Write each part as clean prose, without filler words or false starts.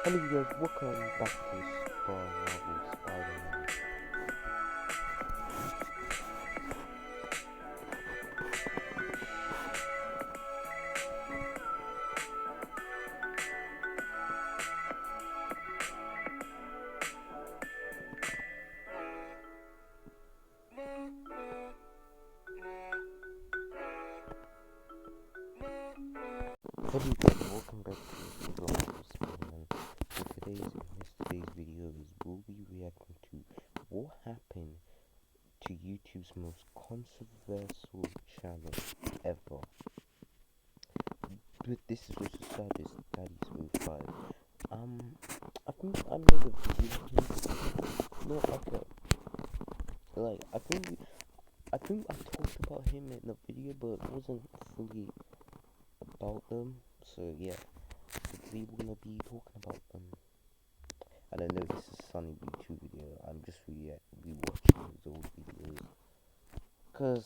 Hello you guys, welcome back to SuperMarvelSpider-Man. Hello you guys, welcome back to SuperMarvelSpider-Man. Today's video we'll be reacting to what happened to YouTube's most controversial channel ever. But this is with the Saddest, Daddyofive. I think I made a video. No, okay. Like, I think I talked about him in the video, but it wasn't fully about them. So yeah, today we're gonna be talking about them. I don't know, this is Sunny YouTube video. I'm just rewatching his old videos because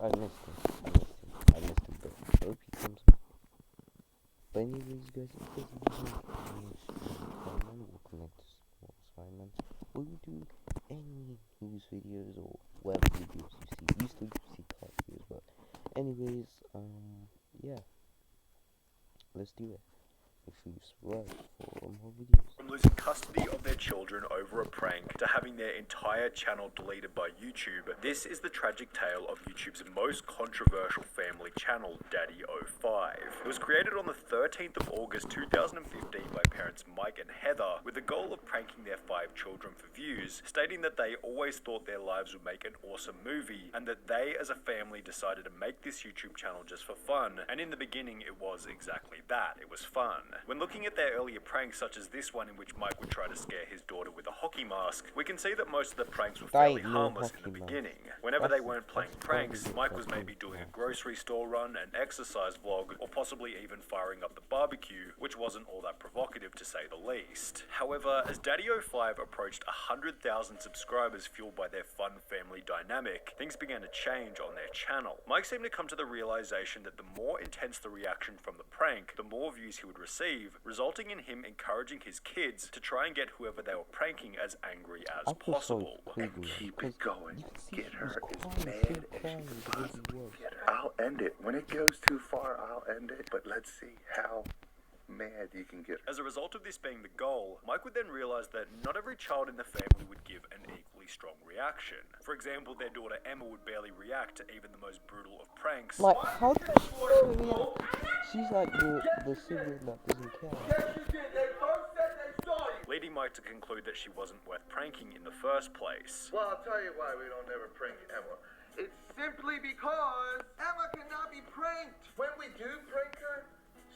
I missed him, but I hope he comes back. But anyways guys, if there's Spider-Man, welcome back to Spider-Man. We will do any news videos or whatever videos you see. You still see car videos, but anyways, yeah, let's do it. Make sure you subscribe for more videos. From losing custody of their children over a prank to having their entire channel deleted by YouTube, this is the tragic tale of YouTube's most controversial family channel, Daddyofive. It was created on the 13th of August 2015 by parents Mike and Heather with the goal of pranking their 5 children for views, stating that they always thought their lives would make an awesome movie and that they as a family decided to make this YouTube channel just for fun. And in the beginning it was exactly that, it was fun. When looking at their earlier pranks, such as this one in which Mike would try to scare his daughter with a hockey mask, we can see that most of the pranks were fairly harmless in the beginning. Whenever they weren't playing pranks, Mike was maybe doing a grocery store run, an exercise vlog, or possibly even firing up the barbecue, which wasn't all that provocative to say the least. However, as Daddyofive approached 100,000 subscribers fueled by their fun family dynamic, things began to change on their channel. Mike seemed to come to the realization that the more intense the reaction from the prank, the more views he would receive, resulting in him encouraging his kids to try and get whoever they were pranking as angry as possible. And keep it going. Get her as mad as you can possibly get her. I'll end it. When it goes too far, I'll end it. But let's see how mad you can get her. As a result of this being the goal, Mike would then realize that not every child in the family would give an equally strong reaction. For example, their daughter Emma would barely react to even the most brutal of pranks. Like, how does she react? She's like the sibling that doesn't care. Leading Mike to conclude that she wasn't worth pranking in the first place. Well, I'll tell you why we don't ever prank Emma. It's simply because Emma cannot be pranked. When we do prank her,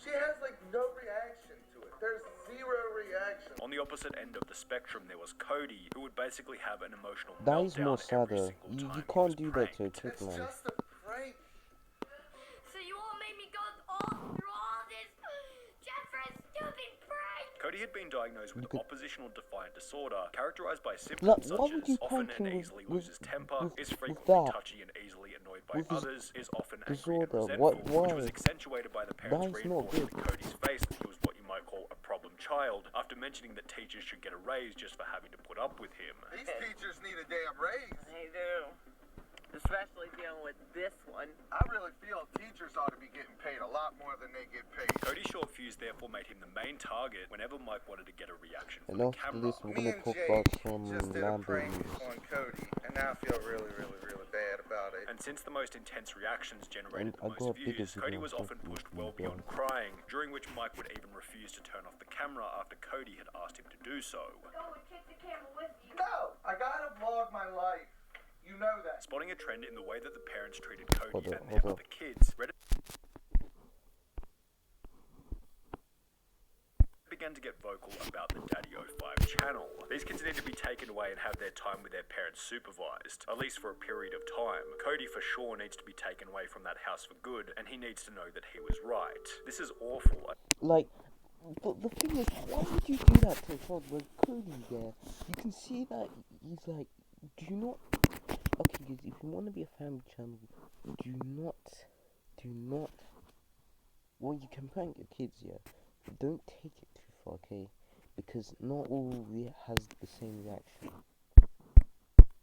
she has like no reaction to it. There's zero reaction. On the opposite end of the spectrum, there was Cody, who would basically have an emotional That is more meltdown every sadder. single time You he can't was do that to a pranked. kid, It's man. just a prank. So you all made me go through all this just for a stupid prank? Cody had been diagnosed with oppositional defiant disorder, characterized by Like, symptoms why such would as you often prank and him easily with- loses temper, with- is with frequently that? touchy and easily annoyed by With his others, is often angry and disorder? resentful, Why? which was accentuated by the parents That is not reinforcing good. in Cody's face that he was what you might call a problem child, after mentioning that teachers should get a raise just for having to put up with him. These teachers need a damn raise. They do. Especially dealing with this one. I really feel teachers ought to be getting paid a lot more than they get paid. Cody's short fuse therefore made him the main target whenever Mike wanted to get a reaction from And the after camera. this, we're Me gonna and talk Jay about some just did a Lambo prank news. on Cody, and now I feel really bad about it. And since the most intense reactions generated I the got most a bigger views, Cody video was on often Facebook pushed than well that. beyond crying, during which Mike would even refuse to turn off the camera after Cody had asked him to do so. Go and take the camera with you. No, I gotta vlog my life. You know that. Spotting a trend in the way that the parents treated Cody Hold and up, their hold other kids, Reddit began to get vocal about the Daddyofive channel. These kids need to be taken away and have their time with their parents supervised, at least for a period of time. Cody for sure needs to be taken away from that house for good, and he needs to know that he was right. This is awful. Like, but the thing is, why would you do that to a child like Cody there? You can see that he's like, do not. Okay, guys, if you want to be a family channel, do not. Well, you can prank your kids, yeah, but don't take it too far. okay? Because not all has the same reaction.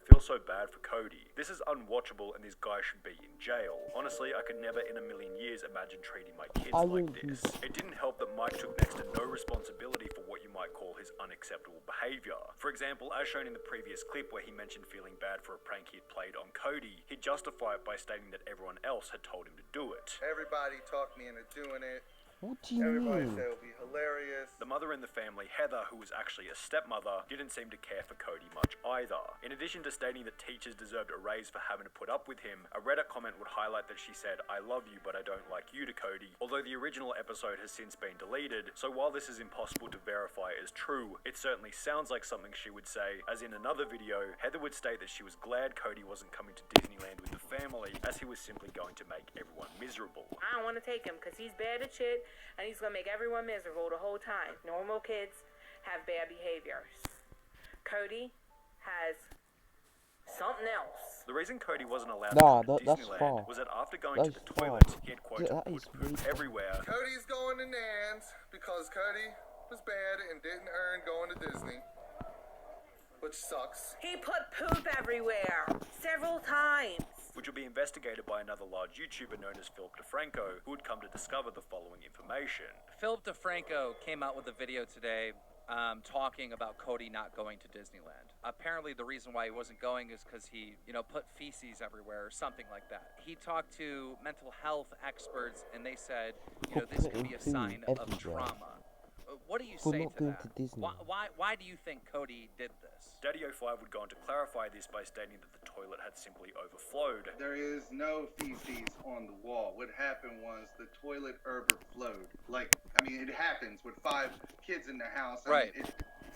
Feel so bad for Cody. This is unwatchable and this guy should be in jail. Honestly, I could never in a million years imagine treating my kids like this. It didn't help that Mike took next to no responsibility for what you might call his unacceptable behavior. For example, as shown in the previous clip where he mentioned feeling bad for a prank he had played on Cody, he'd justify it by stating that everyone else had told him to do it. Everybody talked me into doing it. What do you Everybody mean? said it would be hilarious. The mother in the family, Heather, who was actually a stepmother, didn't seem to care for Cody much either. In addition to stating that teachers deserved a raise for having to put up with him, a Reddit comment would highlight that she said, "I love you, but I don't like you" to Cody, although the original episode has since been deleted, so while this is impossible to verify as true, it certainly sounds like something she would say, as in another video, Heather would state that she was glad Cody wasn't coming to Disneyland with the family, as he was simply going to make everyone miserable. I don't want to take him because he's bad at shit and he's going to make everyone miserable the whole time. Normal kids have bad behaviors. Cody has something else. The reason Cody wasn't allowed Nah, to come to that's Disneyland far. was that after going to That's the far. toilet, he had quote Yeah, that put is poop really far. everywhere. Cody's going to Nan's because Cody was bad and didn't earn going to Disney, which sucks. He put poop everywhere several times. Which will be investigated by another large YouTuber known as Philip DeFranco, who would come to discover the following information. Philip DeFranco came out with a video today talking about Cody not going to Disneyland. Apparently the reason why he wasn't going is because he, put feces everywhere or something like that. He talked to mental health experts and they said, this could be a sign of trauma. What do you For say not to going that? to Disney. Why do you think Cody did this? Daddyofive would go on to clarify this by stating that the toilet had simply overflowed. There is no feces on the wall. What happened was the toilet overflowed. It happens with 5 kids in the house. Right.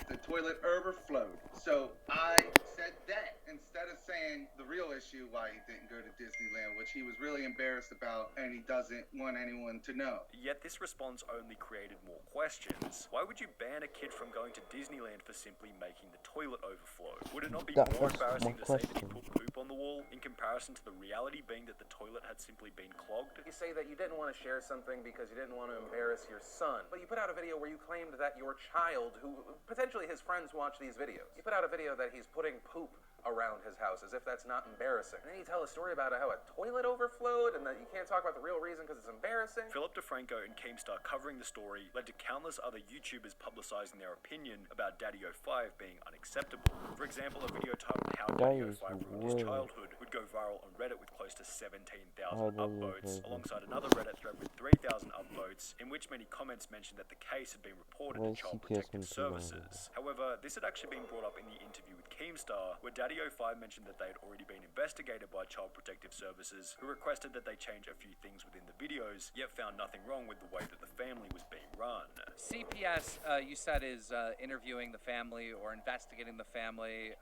The toilet overflowed. So I said that instead of saying the real issue why he didn't go to Disneyland, which he was really embarrassed about and he doesn't want anyone to know. Yet this response only created more questions. Why would you ban a kid from going to Disneyland for simply making the toilet overflow? Would it not be more That's embarrassing my to say that he question. put poop on the wall in comparison to the reality being that the toilet had simply been clogged? You say that you didn't want to share something because you didn't want to embarrass your son, but you put out a video where you claimed that your child, who potentially his friends watch these videos, you put out a video that he's putting poop around his house as if that's not embarrassing. And then you tell a story about how a toilet overflowed and that you can't talk about the real reason because it's embarrassing. Philip DeFranco and Keemstar covering the story led to countless other YouTubers publicizing their opinion about Daddyofive being unacceptable. For example, a video titled How Daddyofive Ruined His Childhood would go viral on Reddit with close to 17,000 upvotes, alongside another Reddit thread with 3,000 upvotes, in which many comments mentioned that the case had been reported to Child Protective Services. However, this had actually been brought up in the interview with Keemstar, where Daddyofive mentioned that they had already been investigated by Child Protective Services, who requested that they change a few things within the videos, yet found nothing wrong with the way that the family was being run. CPS, you said, is interviewing the family or investigating the family.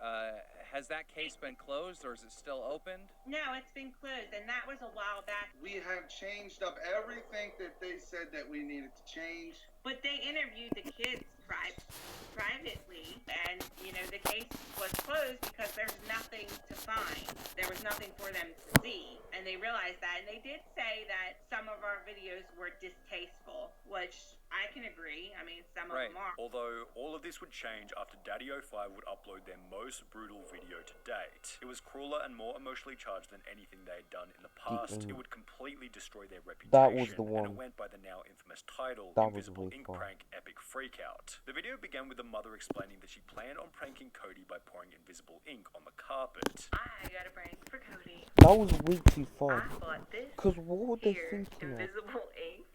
Has that case been closed or is it still opened? No, it's been closed, and that was a while back. We have changed up everything that they said that we needed to change. But they interviewed the kids privately, and, the case was closed because there's nothing to find. There was nothing for them to see, and they realized that. And they did say that some of our videos were distasteful, which I can agree. Some of them are. Although all of this would change after Daddyofive would upload their most brutal video to date. It was crueler and more emotionally charged than anything they had done in the past. It would completely destroy their reputation. That was the And one. it went by the now infamous title, That was Invisible way Ink far. Prank Epic Freakout. The video began with the mother explaining that she planned on pranking Cody by pouring invisible ink on the carpet. I got a prank for Cody. That was way too far. I bought this Because what were they here thinking of? invisible ink.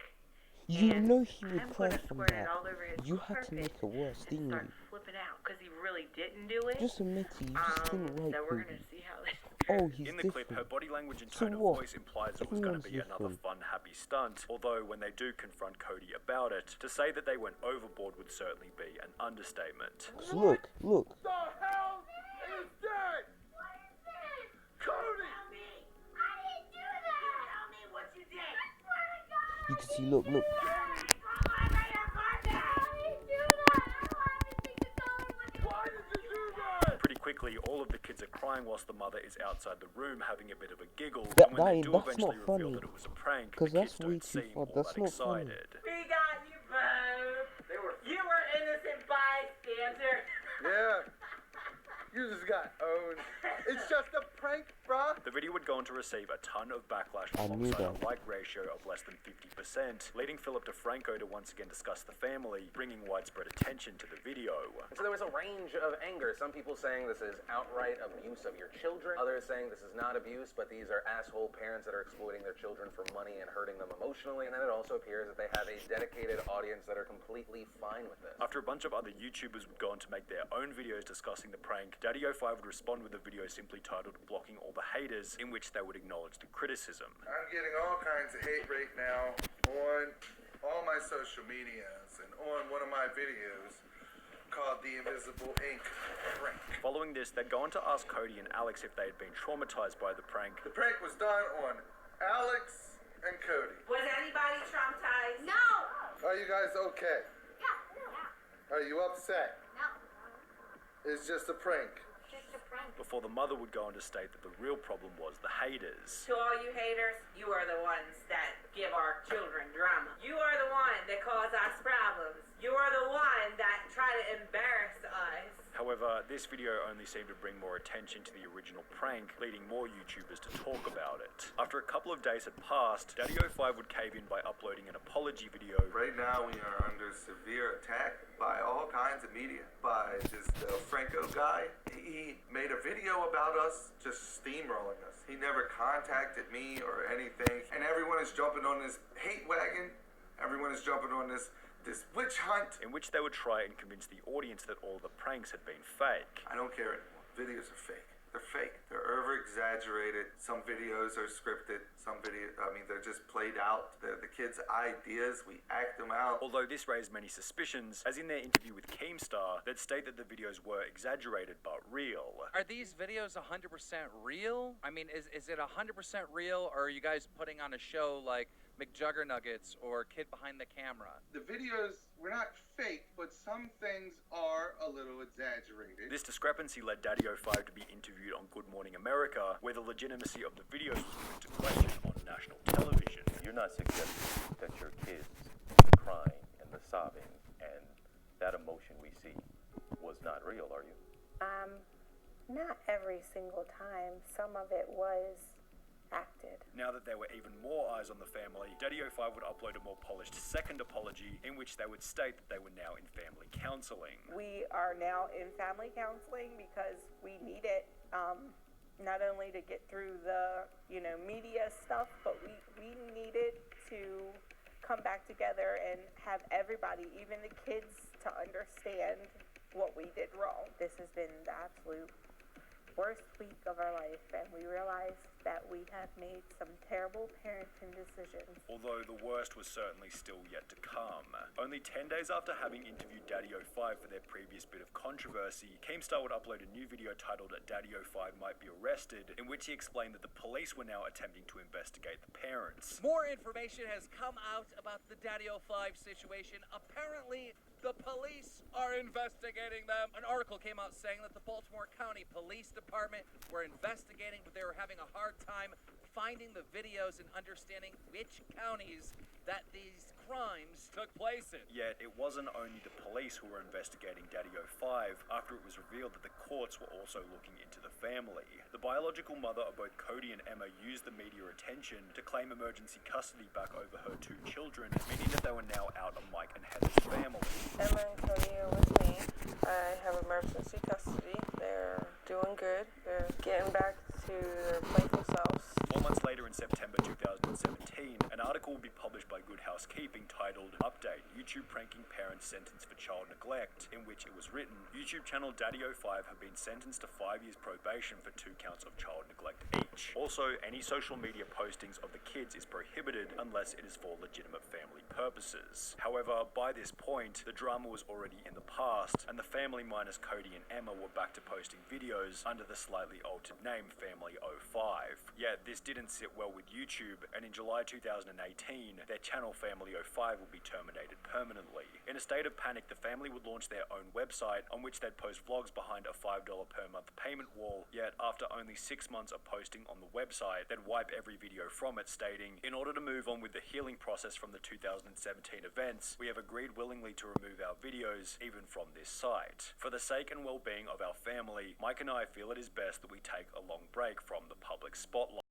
You and know he I'm would cry gonna from squirt it that. all over his You had to carpet make it worse, and didn't start you? flipping out because he really didn't do it. Just admit it, you just didn't like So we're Cody. gonna see how this. Oh, he's In the clip, her different. body language and So tone of what? voice implies it was going to be Everyone's another different. fun, happy stunt, although when they do confront Cody about it, to say that they went overboard would certainly be an understatement. 'Cause look. The hell is that? What is this? Cody! Tell me. I didn't do that. Tell me what you did. I swear to God. You can see, look. I didn't do that. I don't have anything to tell her what you Why did you do that? Pretty quickly, all of the kids are crying whilst the mother is outside the room having a bit of a giggle, That- and when they that- do that's eventually not reveal funny. that it was a prank, the 'Cause kids that's way don't too seem far. all That's that not funny. excited. We got you both. You were You just got owned. It's just a prank, bruh. The video would go on to receive a ton of backlash I knew alongside a that. like ratio of less than 50%, leading Philip DeFranco to once again discuss the family, bringing widespread attention to the video. So there was a range of anger. Some people saying this is outright abuse of your children. Others saying this is not abuse, but these are asshole parents that are exploiting their children for money and hurting them emotionally. And then it also appears that they have a dedicated audience that are completely fine with this. After a bunch of other YouTubers would go on to make their own videos discussing the prank, Daddyofive would respond with a video simply titled Blocking All the Haters, in which they would acknowledge the criticism. I'm getting all kinds of hate right now on all my social medias and on one of my videos called The Invisible Ink Prank. Following this, they'd go on to ask Cody and Alex if they had been traumatized by the prank. The prank was done on Alex and Cody. Was anybody traumatized? No! Are you guys okay? Yeah. Are you upset? No. It's just a prank. Just a prank. Before the mother would go on to state that the real problem was the haters. To all you haters, you are the ones that give our children drama. You are the one that cause us problems. You are the one that try to embarrass us. However, this video only seemed to bring more attention to the original prank, leading more YouTubers to talk about it. After a couple of days had passed, Daddyofive would cave in by uploading an apology video. Right now we are under severe attack by all kinds of media. By this Franco guy. He made a video about us just steamrolling us. He never contacted me or anything. And everyone is jumping on this hate wagon. Everyone is jumping on this witch hunt. In which they would try and convince the audience that all the pranks had been fake. I don't care anymore. Videos are fake. They're fake. They're over-exaggerated. Some videos are scripted. Some videos, they're just played out. They're the kids' ideas. We act them out. Although this raised many suspicions, as in their interview with Keemstar, they'd state that the videos were exaggerated but real. Are these videos 100% real? I mean, is it 100% real, or are you guys putting on a show like McJuggernuggets or Kid Behind the Camera? The videos were not fake, but some things are a little exaggerated. This discrepancy led Daddyofive to be interviewed on Good Morning America, where the legitimacy of the videos was put into question on national television. You're not suggesting that your kids, the crying and the sobbing and that emotion we see was not real, are you? Not every single time. Some of it was acted. Now that there were even more eyes on the family, Daddyofive would upload a more polished second apology in which they would state that they were now in family counseling. We are now in family counseling because we need it, not only to get through the, media stuff, but we needed to come back together and have everybody, even the kids, to understand what we did wrong. This has been the absolute worst week of our life, and we realized that we have made some terrible parenting decisions. Although the worst was certainly still yet to come. Only 10 days after having interviewed Daddyofive for their previous bit of controversy, Keemstar would upload a new video titled Daddyofive Might Be Arrested, in which he explained that the police were now attempting to investigate the parents. More information has come out about the Daddyofive situation. Apparently, the police are investigating them. An article came out saying that the Baltimore County Police Department were investigating, but they were having a hard time finding the videos and understanding which counties that these crimes took place in. Yet, it wasn't only the police who were investigating Daddyofive after it was revealed that the courts were also looking into the family. The biological mother of both Cody and Emma used the media attention to claim emergency custody back over her two children, meaning that they were now out of Mike and Heather's family. Emma and Cody are with me. I have emergency custody. They're doing good. They're getting back to their playful selves. 4 months later, in September 2017, an article will be published by Good Housekeeping titled Update, YouTube Pranking Parents Sentenced for Child Neglect, in which it was written, YouTube channel Daddyofive have been sentenced to 5 years probation for 2 counts of child neglect each. Also, any social media postings of the kids is prohibited unless it is for legitimate family purposes. However, by this point, the drama was already in the past, and the family minus Cody and Emma were back to posting videos under the slightly altered name Family 05. Yet, this didn't sit well with YouTube, and in July 2018, 18, their channel Family05 will be terminated permanently. In a state of panic, the family would launch their own website on which they'd post vlogs behind a $5 per month payment wall, yet after only 6 months of posting on the website, they'd wipe every video from it, stating, "In order to move on with the healing process from the 2017 events, we have agreed willingly to remove our videos, even from this site. For the sake and well-being of our family, Mike and I feel it is best that we take a long break from the public spotlight."